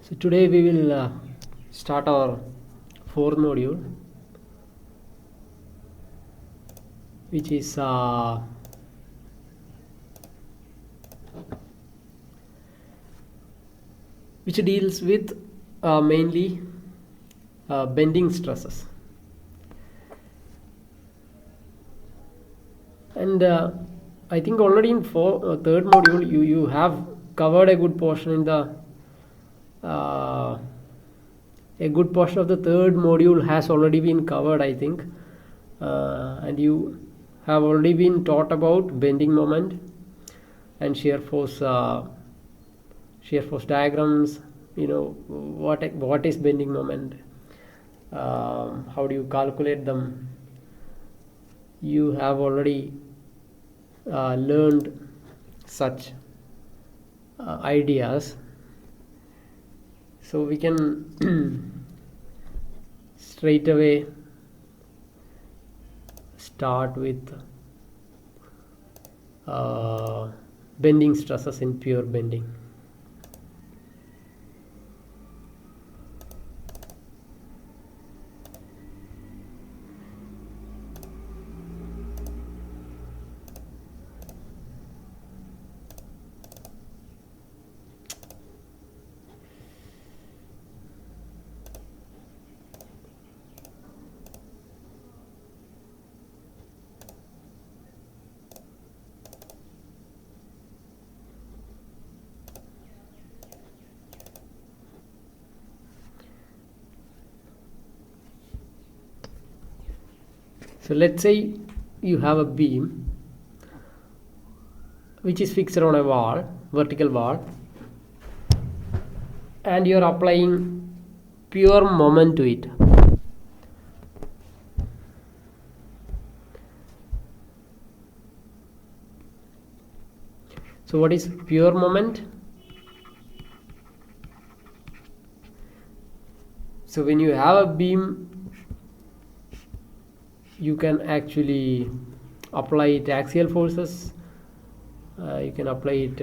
So today we will start our fourth module, which is which deals with mainly bending stresses. And I think already in third module you have covered a good portion in the a good portion of the third module has already been covered, I think, and you have already been taught about bending moment and shear force diagrams. You know what is bending moment, how do you calculate them. You have already learned such ideas, so we can straight away start with bending stresses in pure bending. So let's say you have a beam which is fixed on a wall, vertical wall, and you are applying pure moment to it. So what is pure moment? So when you have a beam, you can actually apply it axial forces, you can apply it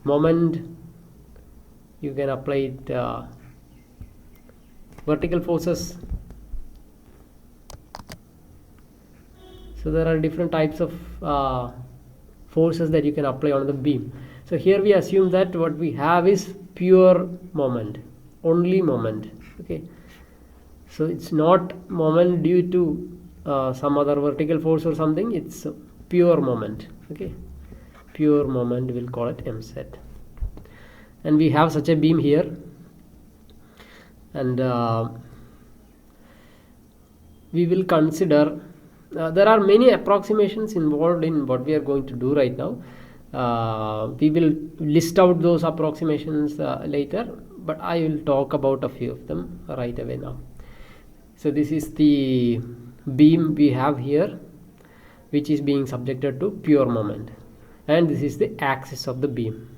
moment, you can apply it vertical forces. So there are different types of forces that you can apply on the beam. So here we assume that what we have is pure moment, only moment. Okay, so it's not moment due to some other vertical force or something, it's pure moment. Okay, pure moment, we'll call it MZ. And we have such a beam here, and we will consider there are many approximations involved in what we are going to do right now. We will list out those approximations later, but I will talk about a few of them right away now. So this is the beam we have here, which is being subjected to pure moment, and this is the axis of the beam,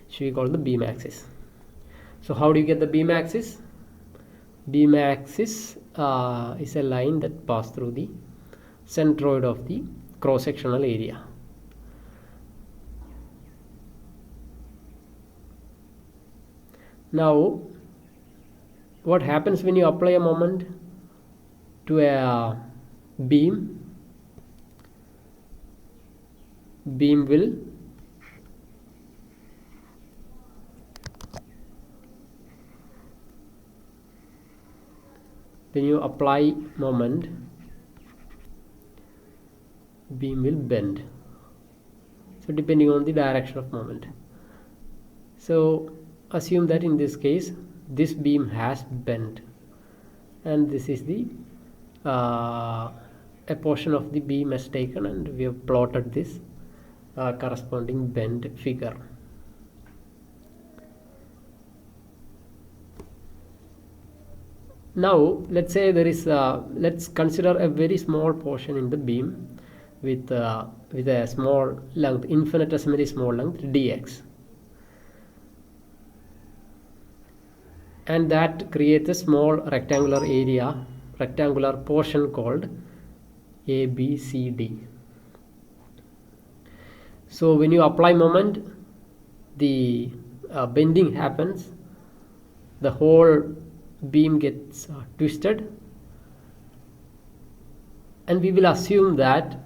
which we call the beam axis. So how do you get the beam axis? Beam axis is a line that passes through the centroid of the cross-sectional area. Now what happens when you apply a moment to a beam? Beam will when you apply moment, beam will bend, so depending on the direction of moment. So assume that in this case this beam has bent, and this is the a portion of the beam is taken, and we have plotted this corresponding bend figure. Now let's say there is let's consider a very small portion in the beam with a small length, infinitesimally small length dx, and that creates a small rectangular area, rectangular portion called ABCD. So when you apply moment, the bending happens, the whole beam gets twisted, and we will assume that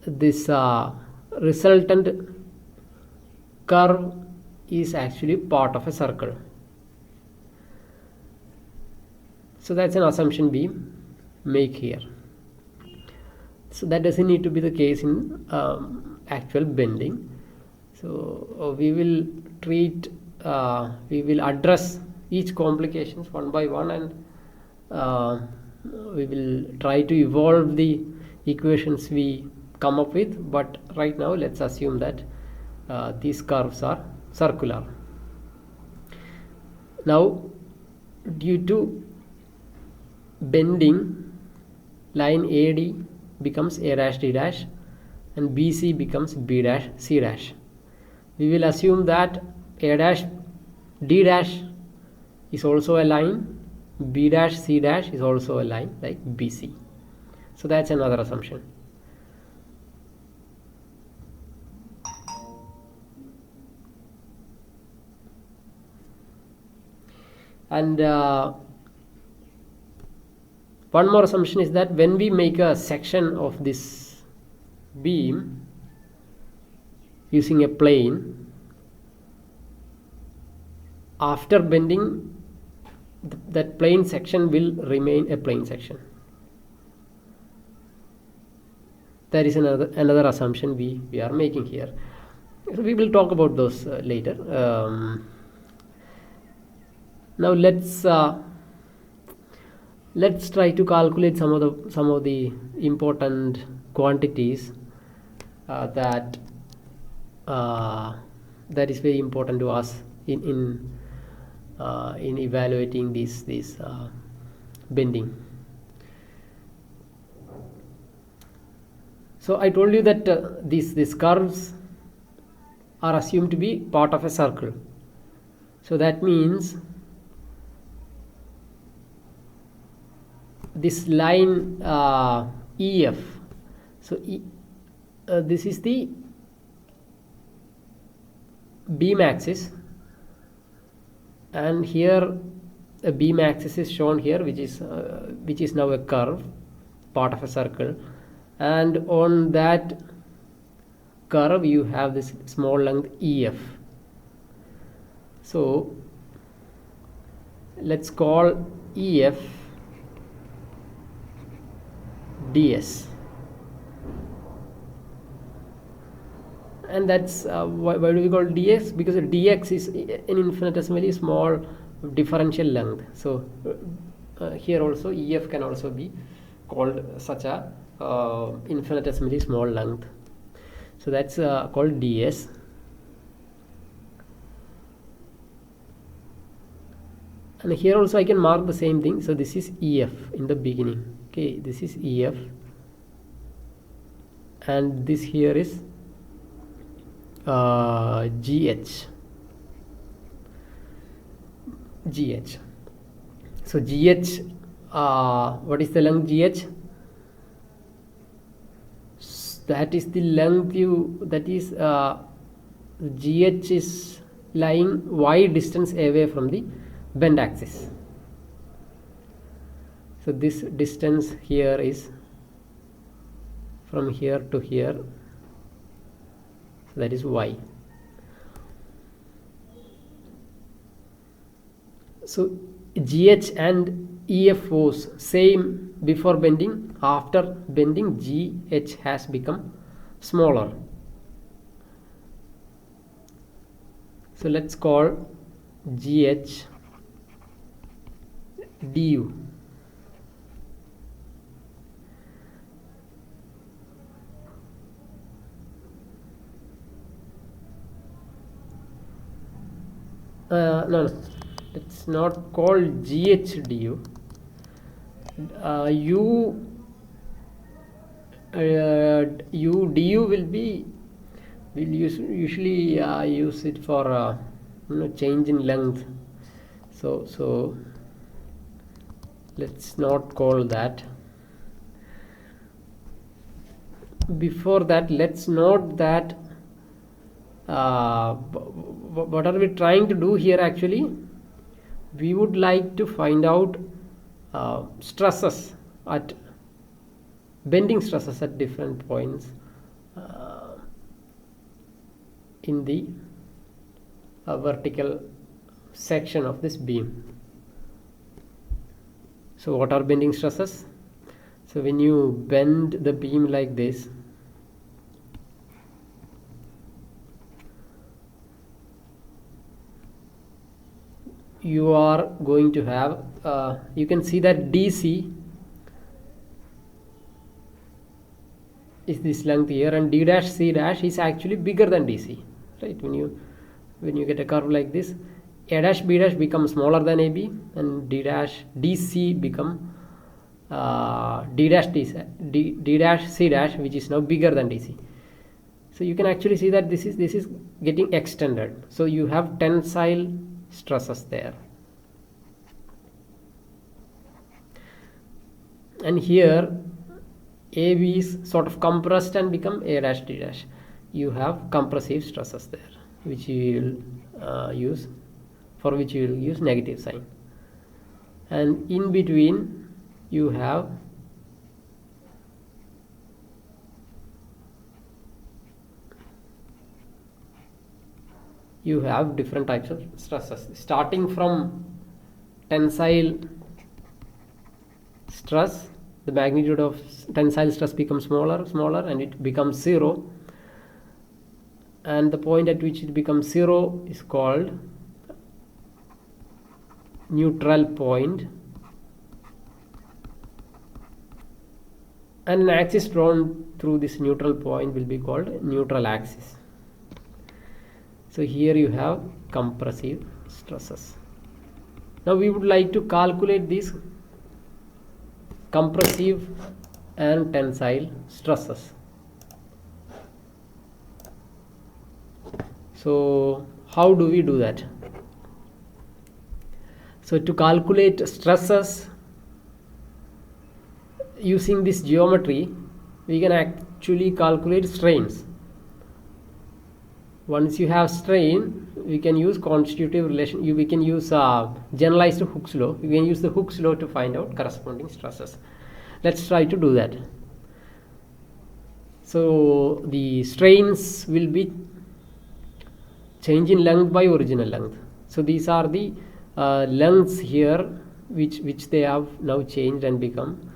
this resultant curve is actually part of a circle. So that's an assumption we make here. So that doesn't need to be the case in actual bending. So we will address each complications one by one, and we will try to evolve the equations we come up with. But right now let's assume that these curves are circular. Now, due to bending, line AD becomes A dash D dash and BC becomes B dash C dash. We will assume that A dash D dash is also a line, B dash C dash is also a line like BC. So that's another assumption. And one more assumption is that when we make a section of this beam using a plane, after bending, that plane section will remain a plane section. That is another assumption we are making here. So we will talk about those later. Now let's try to calculate some of the important quantities that is very important to us in evaluating this bending. So I told you that these curves are assumed to be part of a circle. So that means this line EF, so this is the beam axis, and here a beam axis is shown here, which is now a curve, part of a circle, and on that curve you have this small length EF. So let's call EF ds, and that's why do we call dx? Because dx is an infinitesimally small differential length. So here also EF can also be called such a infinitesimally small length. So that's called ds. And here also I can mark the same thing. So this is EF in the beginning. Okay, this is EF, and this here is GH. So GH, what is the length GH? That is the length GH is lying y distance away from the bend axis. So this distance here is from here to here, so that is y. So GH and EF was same before bending. After bending, GH has become smaller. So let's call GH du. No, it's not called GH du. Du will be, we'll usually use it for change in length. So let's not call that. before that, let's note that what are we trying to do here? Actually, we would like to find out stresses at bending stresses at different points in the vertical section of this beam. So what are bending stresses? So when you bend the beam like this, you are going to have you can see that DC is this length here, and D dash C dash is actually bigger than DC, right? When you get a curve like this, A dash B dash becomes smaller than AB, and D dash DC become D dash C dash, which is now bigger than DC. So you can actually see that this is getting extended. So you have tensile stresses there, and here AB is sort of compressed and become A dash D dash. You have compressive stresses there, which you will use negative sign, and in between you have different types of stresses, starting from tensile stress. The magnitude of tensile stress becomes smaller, and it becomes 0, and the point at which it becomes 0 is called neutral point, and an axis drawn through this neutral point will be called neutral axis. So here you have compressive stresses. Now we would like to calculate these compressive and tensile stresses. So how do we do that? So to calculate stresses using this geometry, we can actually calculate strains. Once you have strain, we can use constitutive relation. We can use generalized Hooke's law. You can use the Hooke's law to find out corresponding stresses. Let's try to do that. So the strains will be change in length by original length. So these are the lengths here which they have now changed and become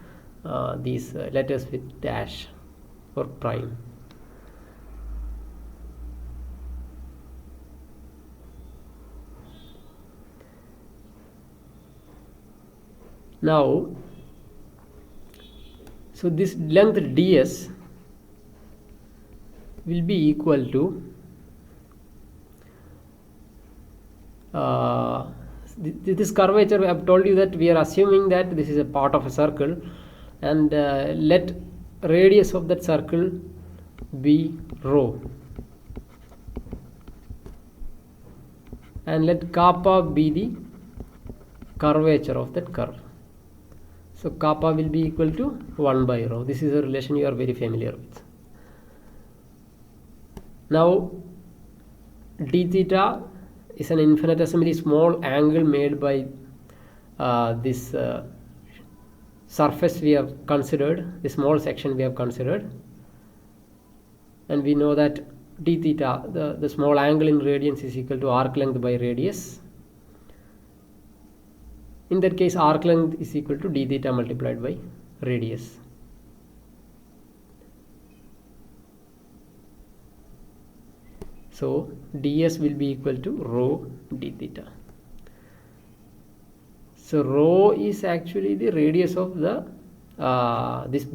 these letters with dash or prime. Now, so this length ds will be equal to this curvature. I have told you that we are assuming that this is a part of a circle, and let radius of that circle be rho, and let kappa be the curvature of that curve. So kappa will be equal to 1 by rho. This is a relation you are very familiar with. Now d theta is an infinitesimally small angle made by this surface we have considered, the small section we have considered, and we know that d theta, the small angle in radians, is equal to arc length by radius. In that case, arc length is equal to d theta multiplied by radius. So ds will be equal to rho d theta. So rho is actually the radius of the this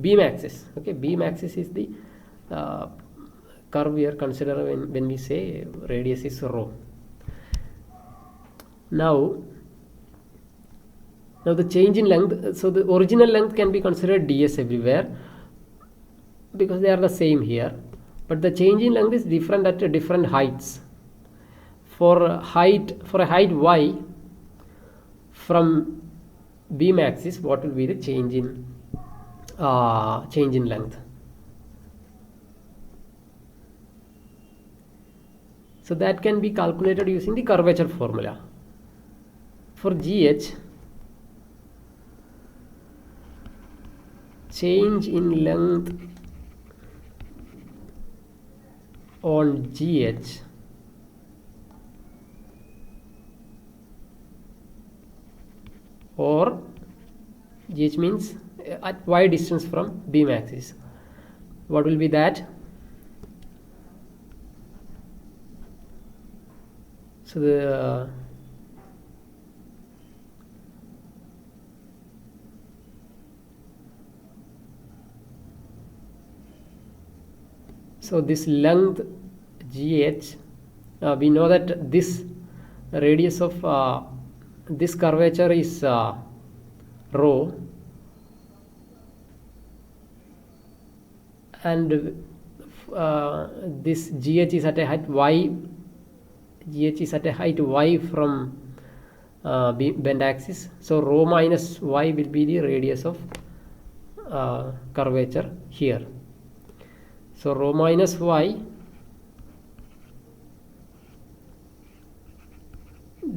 beam axis. Okay, beam axis is the curve we are considering when we say radius is rho. Now the change in length, so the original length can be considered ds everywhere because they are the same here, but the change in length is different at different heights. For a height y from beam axis, what will be the change in length? So that can be calculated using the curvature formula. For GH, change in length on GH or GH means at y distance from beam axis. What will be that? So this length GH, we know that this radius of this curvature is rho, and this GH is at a height y. GH is at a height y from bend axis, so rho minus y will be the radius of curvature here. So rho minus y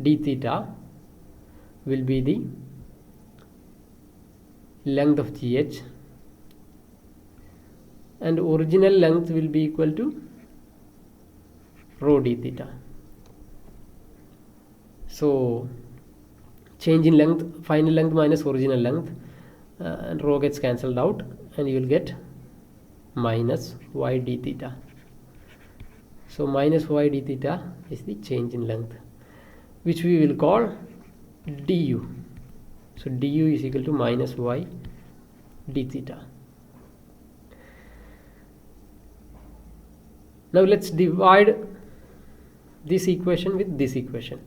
d theta will be the length of GH, and original length will be equal to rho d theta. So change in length, final length minus original length, and rho gets cancelled out, and you will get minus y d theta. So minus y d theta is the change in length, which we will call du. So du is equal to minus y d theta. Now let's divide this equation with this equation.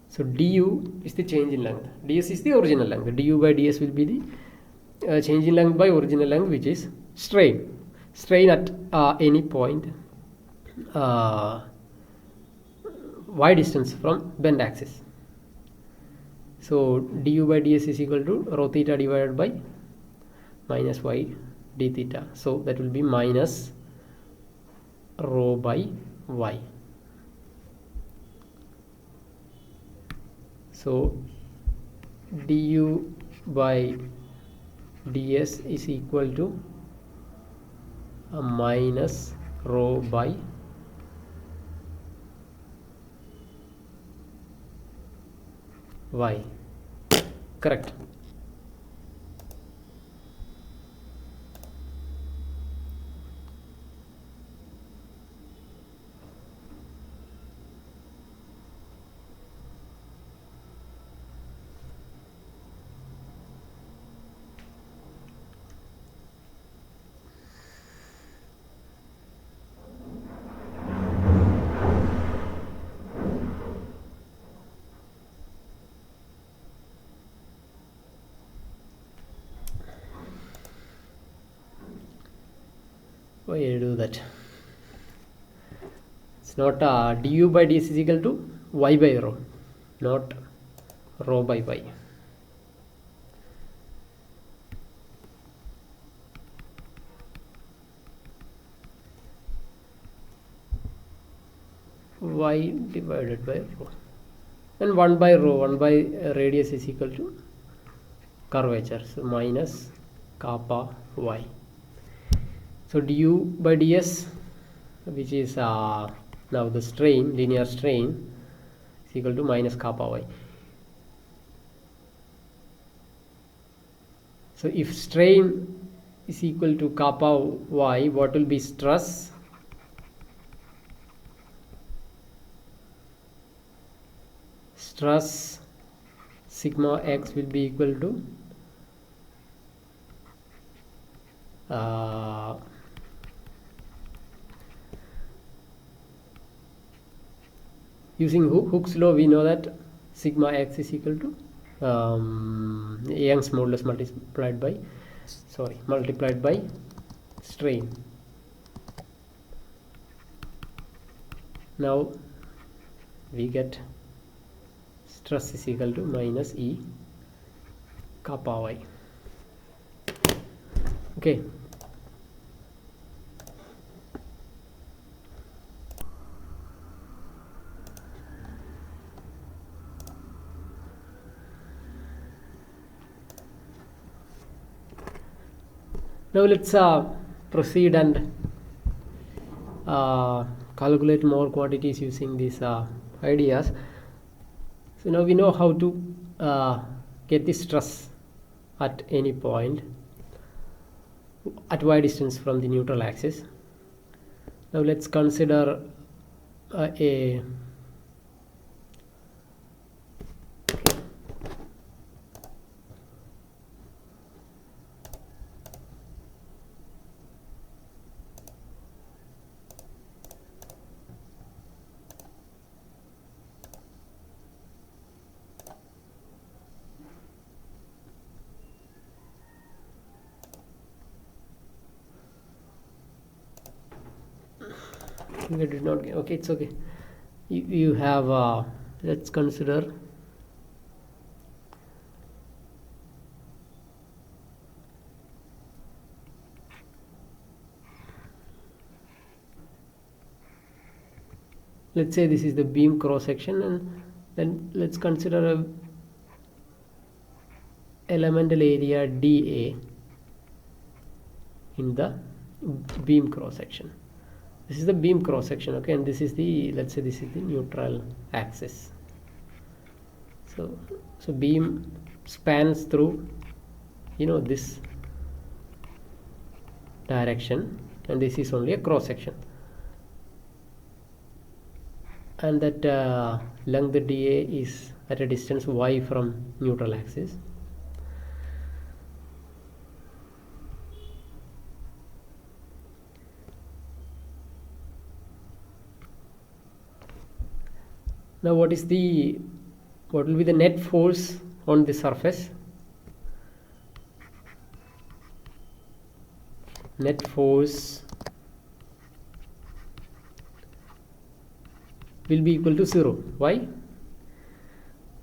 So du is the change in length, ds is the original length, du by ds will be the change in length by original length, which is strain at any point y distance from bend axis. So du by ds is equal to rho theta divided by minus y d theta. So that will be minus rho by y. So du by ds is equal to minus rho by y. Correct. Why I do that? It's not du by ds is equal to y by rho, not rho by y. Y divided by rho, and 1 by rho, 1 by radius is equal to curvature, so minus kappa y. So du by ds, which is now the strain, linear strain, is equal to minus kappa y. So if strain is equal to kappa y, what will be stress? Stress sigma x will be equal to using Hooke's law, we know that sigma x is equal to Young's modulus multiplied by strain. Now we get stress is equal to minus E kappa y. Okay. Now let's proceed and calculate more quantities using these ideas. So now we know how to get the stress at any point at y distance from the neutral axis. Now let's consider a I did not get, okay, it's okay. You have let's consider let's say this is the beam cross section, and then let's consider a elemental area dA in the beam cross section. This is the beam cross section, okay, and this is the, let's say this is the neutral axis. So beam spans through, you know, this direction, and this is only a cross section, and that length dA is at a distance y from neutral axis. Now what will be the net force on the surface? Net force will be equal to 0. Why?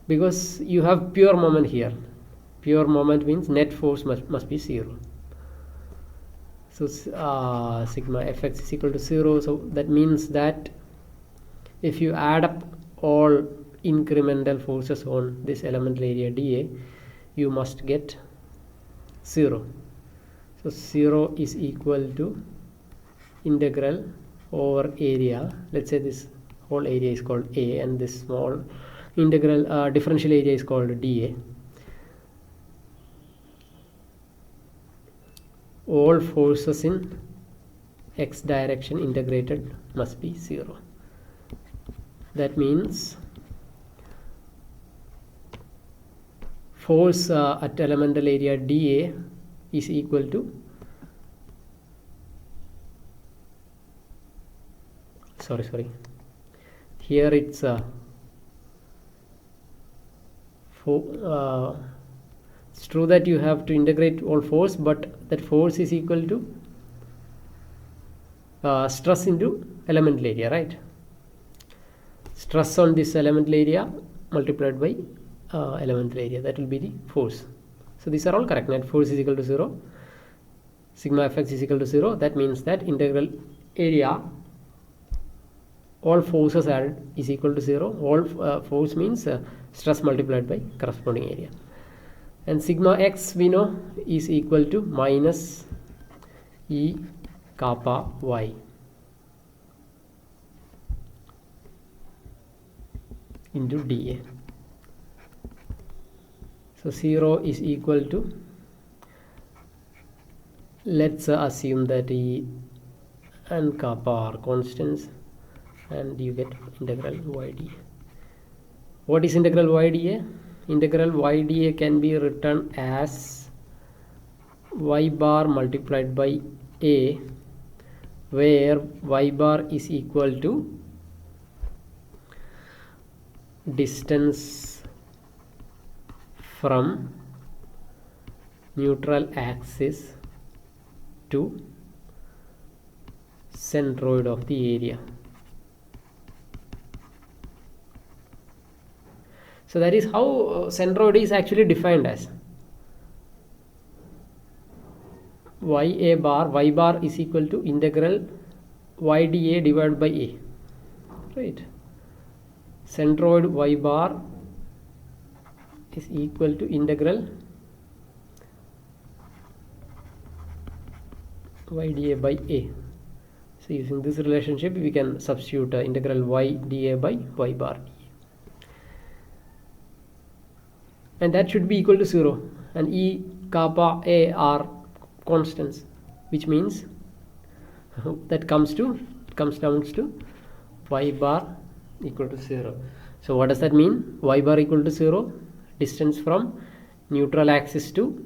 Because you have pure moment here. Pure moment means net force must be 0. So sigma fx is equal to 0. So that means that if you add up all incremental forces on this elemental area dA, you must get 0. So 0 is equal to integral over area. Let's say this whole area is called A, and this small integral differential area is called dA. All forces in x direction integrated must be 0. That means force at elemental area dA is equal to, sorry, here it's it's true that you have to integrate all force, but that force is equal to stress into elemental area, right? Stress on this elemental area multiplied by elemental area, that will be the force. So these are all correct. Net force is equal to 0, sigma fx is equal to 0. That means that integral area, all forces added, is equal to 0. All force means stress multiplied by corresponding area, and sigma x we know is equal to minus E kappa y into dA. So 0 is equal to, let's assume that E and kappa are constants, and you get integral ydA. What is integral ydA? Integral ydA can be written as y bar multiplied by A, where y bar is equal to distance from neutral axis to centroid of the area. So that is how centroid is actually defined as y bar is equal to integral yda divided by A, right? Centroid y bar is equal to integral y dA by A. So using this relationship we can substitute integral y dA by y bar dA, and that should be equal to 0, and E, kappa, A are constants, which means that comes down to y bar equal to 0. So what does that mean? Y bar equal to 0, distance from neutral axis to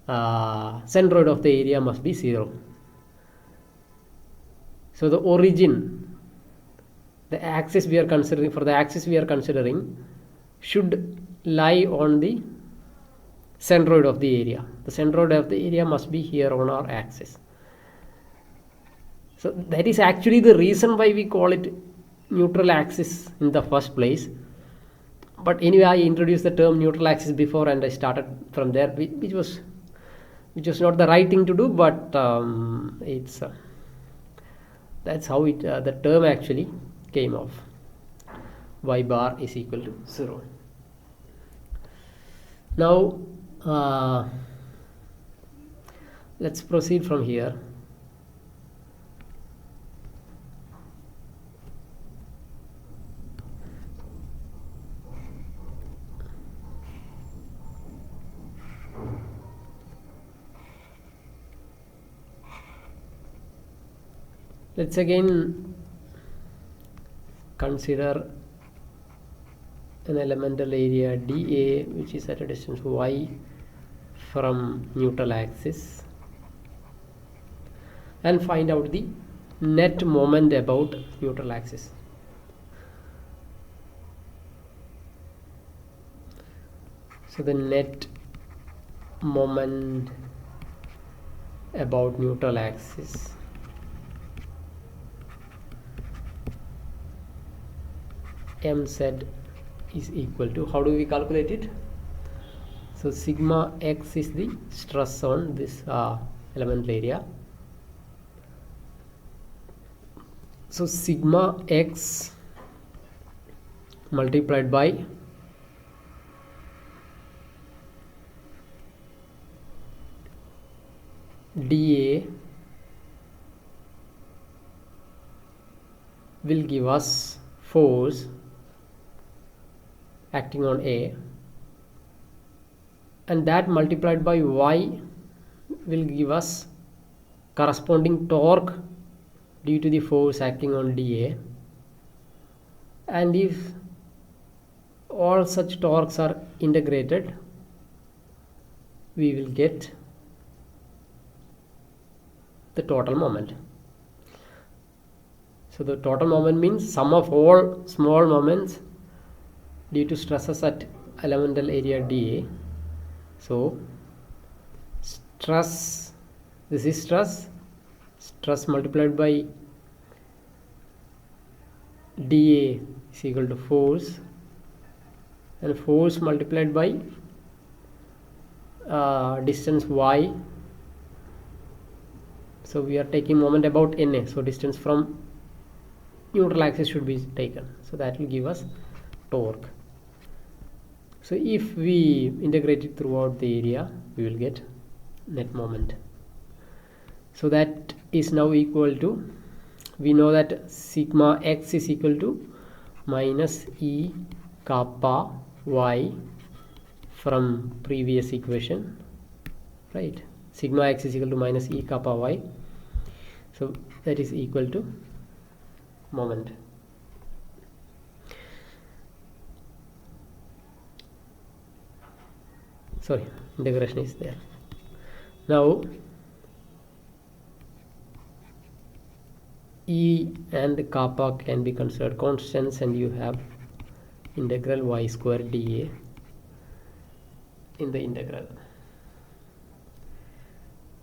centroid of the area must be 0. So the origin, the axis we are considering, for the axis we are considering, should lie on the centroid of the area. The centroid of the area must be here on our axis. So that is actually the reason why we call it neutral axis in the first place. But anyway, I introduced the term neutral axis before and I started from there, which was not the right thing to do, but it's that's how it the term actually came off. Y bar is equal to 0. Now let's proceed from here. Let's again consider an elemental area dA which is at a distance y from neutral axis, and find out the net moment about neutral axis. So the net moment about neutral axis mz is equal to, how do we calculate it? So sigma x is the stress on this elemental area. So sigma x multiplied by dA will give us force acting on A, and that multiplied by y will give us corresponding torque due to the force acting on dA. And if all such torques are integrated, we will get the total moment. So the total moment means sum of all small moments due to stresses at elemental area dA. So stress, this is stress multiplied by dA is equal to force, and force multiplied by distance y. So we are taking moment about NA, so distance from neutral axis should be taken, so that will give us torque. So if we integrate it throughout the area, we will get net moment. So that is now equal to, we know that sigma x is equal to minus E kappa y from previous equation, right? Sigma x is equal to minus E kappa y. So that is equal to moment. Sorry, integration is there. Now E and kappa can be considered constants, and you have integral y square dA in the integral.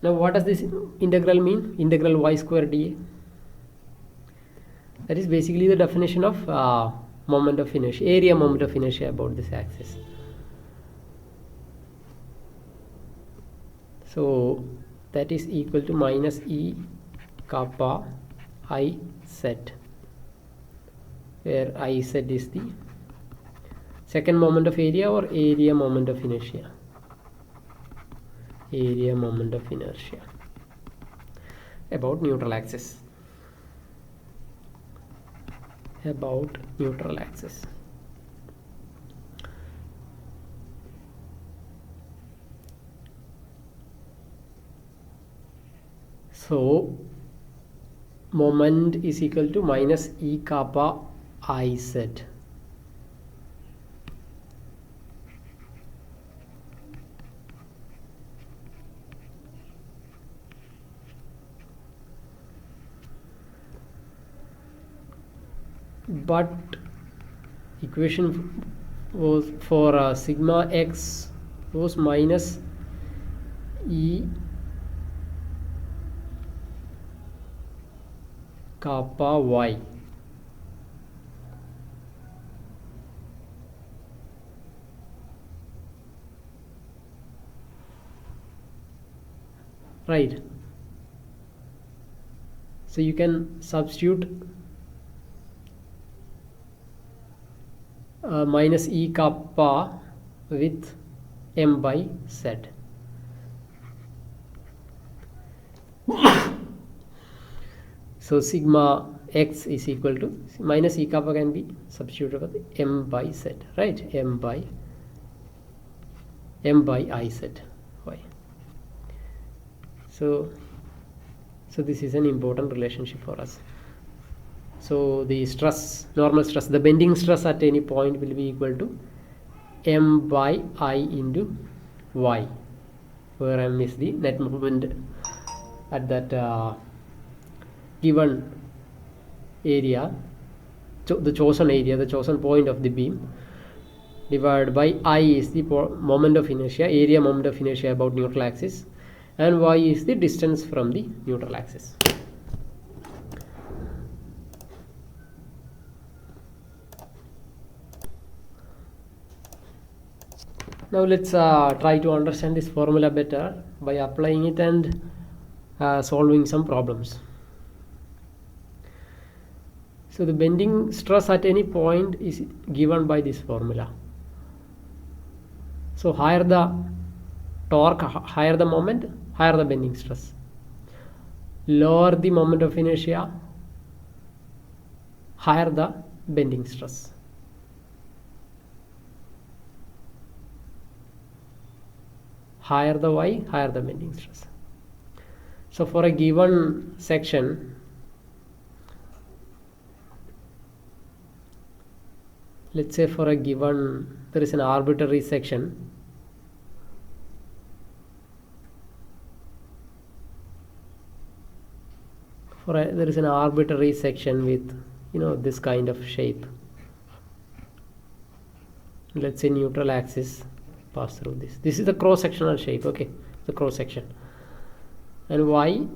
Now what does this integral mean? Integral y square dA, that is basically the definition of moment of inertia, area moment of inertia about this axis. So that is equal to minus E kappa I z, where I z is the second moment of area or area moment of inertia. Area moment of inertia. about neutral axis. So moment is equal to minus E kappa IZ. But equation was for sigma x was minus E kappa y. Right. So you can substitute minus E kappa with m by z. So sigma x is equal to minus E kappa can be substituted with m by z, right? m by Iz y. So this is an important relationship for us. So the stress, normal stress, the bending stress at any point will be equal to m by I into y, where m is the net moment at that given area, the chosen area, the chosen point of the beam, divided by I is the moment of inertia, area moment of inertia about neutral axis, and y is the distance from the neutral axis. Now let's try to understand this formula better by applying it and solving some problems. So the bending stress at any point is given by this formula. So higher the torque, higher the moment, higher the bending stress. Lower the moment of inertia, higher the bending stress. Higher the y, higher the bending stress. So for a given section, let's say for a given, there is an arbitrary section. There is an arbitrary section with, this kind of shape. Let's say neutral axis pass through this. This is the cross-sectional shape, okay, the cross-section. And y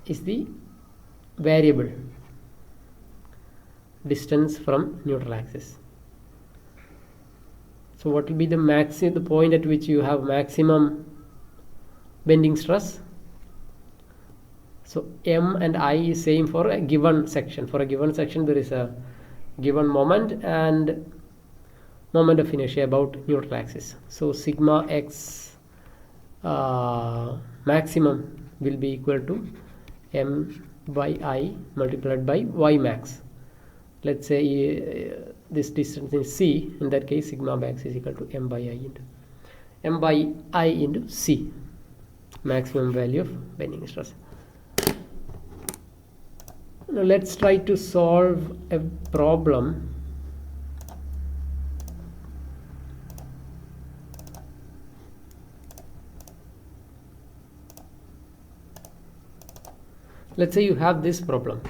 is the variable distance from neutral axis. So what will be the point at which you have maximum bending stress? So m and I is same for a given section. For a given section, there is a given moment and moment of inertia about neutral axis. So sigma x maximum will be equal to m by I multiplied by y max. Let's say this distance is c. In that case, sigma max is equal to m by I into c, maximum value of bending stress. Now let's try to solve a problem. Let's say you have this problem.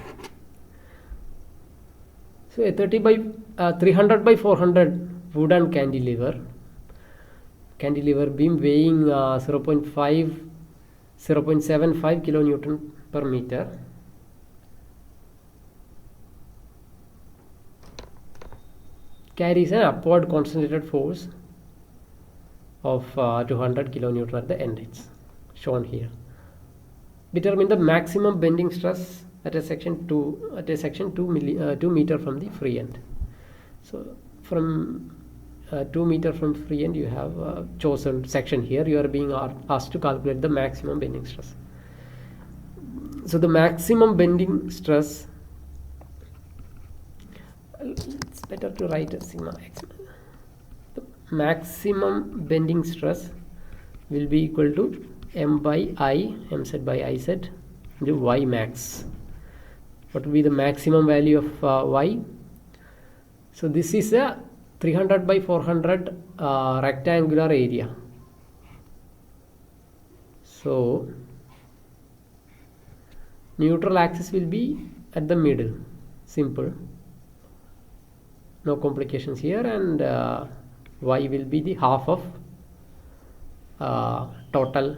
So a 300 by 400 wooden cantilever beam weighing 0.75 kilonewton per meter carries an upward concentrated force of 200 kilonewton at the end. It's shown here. Determine the maximum bending stress at a section 2 meter from the free end. So from 2 meter from free end, you have a chosen section here. You are being asked to calculate the maximum bending stress. So the maximum bending stress, it's better to write a sigma x. The maximum bending stress will be equal to m by I, mz by Iz into y max. What will be the maximum value of y? So this is a 300 by 400 rectangular area. So neutral axis will be at the middle, simple, no complications here, and y will be the half of total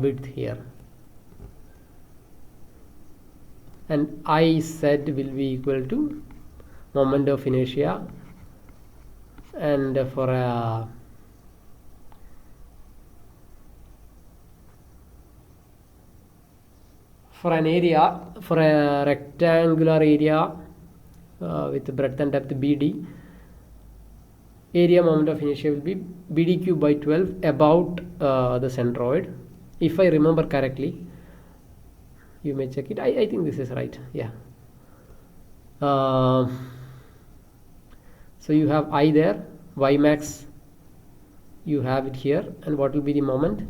width here, and Iz will be equal to moment of inertia, and for a for a rectangular area with breadth and depth BD, area moment of inertia will be BD cube by 12 about the centroid, if I remember correctly. You may check it. I think this is right. Yeah. So you have I there, y max you have it here, and what will be the moment?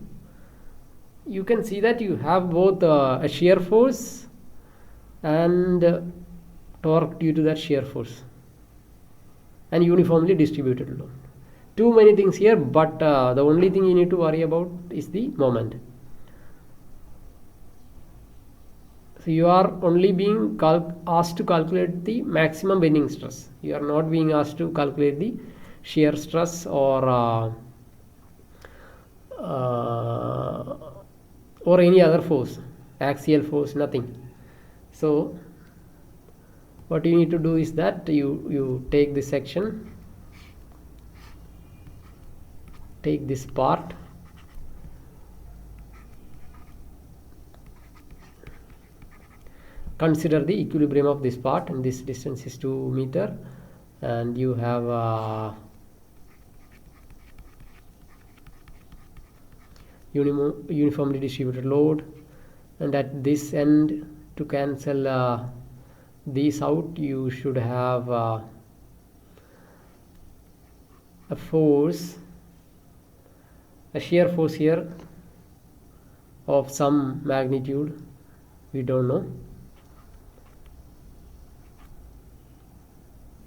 You can see that you have both a shear force and torque due to that shear force, and uniformly distributed load. Too many things here, but the only thing you need to worry about is the moment. So you are only being asked to calculate the maximum bending stress. You are not being asked to calculate the shear stress or any other force, axial force, nothing. So what you need to do is that you take this section, take this part, consider the equilibrium of this part, and this distance is 2 meter, and you have uniformly distributed load, and at this end, to cancel these out, you should have a force, a shear force here of some magnitude, we don't know.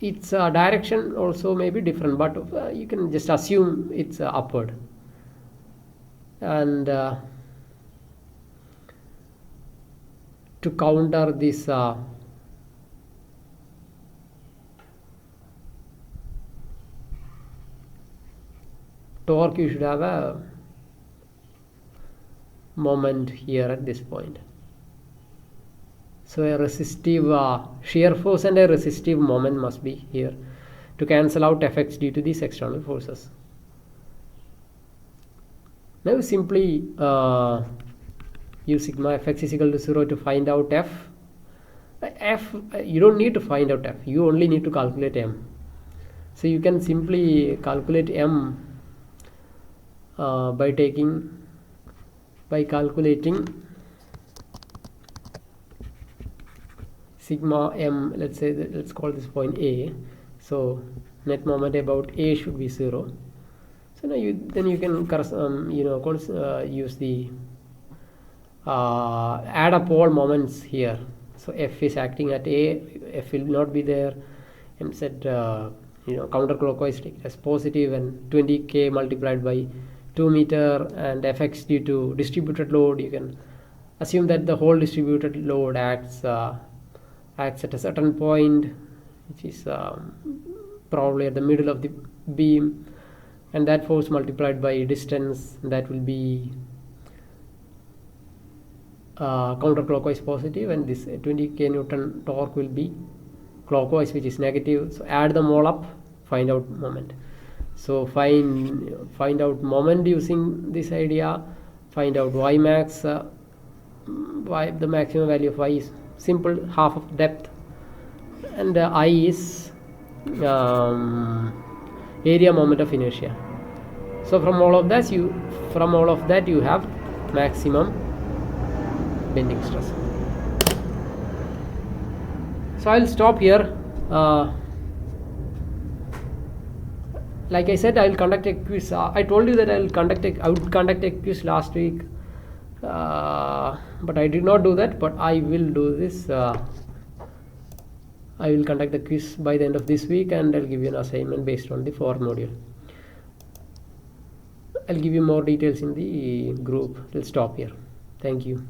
Its direction also may be different, but you can just assume it's upward. And to counter this torque, you should have a moment here at this point. So a resistive shear force and a resistive moment must be here to cancel out effects due to these external forces. Now simply use sigma fx is equal to 0 to find out f. You don't need to find out f, you only need to calculate m. So you can simply calculate m by calculating sigma m. Let's say that, let's call this point A. So net moment about A should be 0. So now you can use the add up all moments here. So F is acting at A, F will not be there, and set counterclockwise take as positive, and 20k multiplied by 2 meter, and Fx due to distributed load. You can assume that the whole distributed load acts at a certain point, which is probably at the middle of the beam, and that force multiplied by distance, that will be counterclockwise positive, and this 20k Newton torque will be clockwise, which is negative. So add them all up, find out moment. So find out moment using this idea, find out y max. The maximum value of y is simple, half of depth, and I is area moment of inertia. So from all of that you have maximum bending stress. So I'll stop here. Like I said, I will conduct a quiz. I told you that I would conduct a quiz last week, but I did not do that. But I will do this. I will conduct the quiz by the end of this week, and I'll give you an assignment based on the 4 module. I'll give you more details in the group. We'll stop here. Thank you.